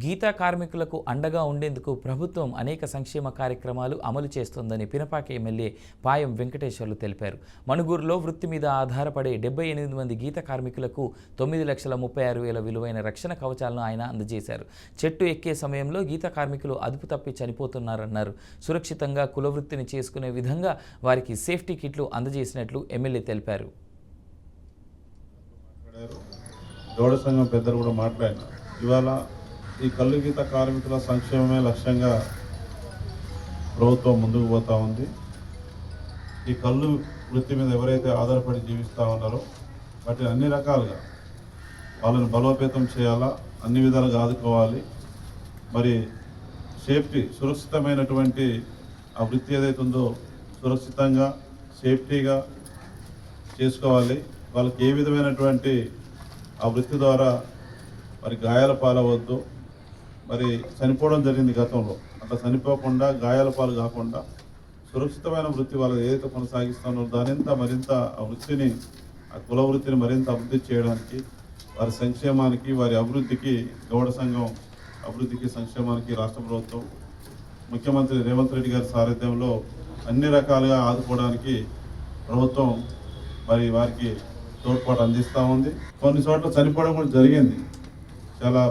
గీతా కార్మికులకు అండగా ఉండేందుకు ప్రభుత్వం అనేక సంక్షేమ కార్యక్రమాలు అమలు చేస్తోందని పినపాక ఎమ్మెల్యే పాయం వెంకటేశ్వర్లు తెలిపారు. మణుగూరులో వృత్తి మీద ఆధారపడే 78 మంది గీత కార్మికులకు 9,36,000 విలువైన రక్షణ కవచాలను ఆయన అందజేశారు. చెట్టు ఎక్కే సమయంలో గీత కార్మికులు అదుపు తప్పి చనిపోతున్నారన్నారు. సురక్షితంగా కులవృత్తిని చేసుకునే విధంగా వారికి సేఫ్టీ కిట్లు అందజేసినట్లు ఎమ్మెల్యే తెలిపారు. గౌడ సంఘం పెద్దలు కూడా మాట్లాడిన ఇవాళ ఈ కళ్ళు గీత కార్మికుల సంక్షేమమే లక్ష్యంగా ప్రభుత్వం ముందుకు పోతూ ఉంది. ఈ కళ్ళు వృత్తి మీద ఎవరైతే ఆధారపడి జీవిస్తూ ఉన్నారో వాటిని అన్ని రకాలుగా వాళ్ళని బలోపేతం చేయాలా, అన్ని విధాలుగా ఆదుకోవాలి. మరి సేఫ్టీ సురక్షితమైనటువంటి ఆ వృత్తి ఏదైతే ఉందో సురక్షితంగా సేఫ్టీగా చేసుకోవాలి. వాళ్ళకి ఏ విధమైనటువంటి ఆ వృత్తి ద్వారా మరి గాయాల పాలవద్దు. మరి చనిపోవడం జరిగింది గతంలో, అట్లా చనిపోకుండా గాయాల పాలు కాకుండా సురక్షితమైన వృత్తి వాళ్ళు ఏదైతే కొనసాగిస్తున్నారో దానింత మరింత ఆ వృత్తిని, ఆ కుల వృత్తిని మరింత అభివృద్ధి చేయడానికి, వారి సంక్షేమానికి, వారి అభివృద్ధికి, గౌడ సంఘం అభివృద్ధికి, సంక్షేమానికి రాష్ట్ర ప్రభుత్వం ముఖ్యమంత్రి రేవంత్ రెడ్డి గారి సారథ్యంలో అన్ని రకాలుగా ఆదుకోవడానికి ప్రభుత్వం మరి వారికి తోడ్పాటు అందిస్తూ ఉంది. కొన్ని చోట్ల చనిపోవడం కూడా జరిగింది. చాలా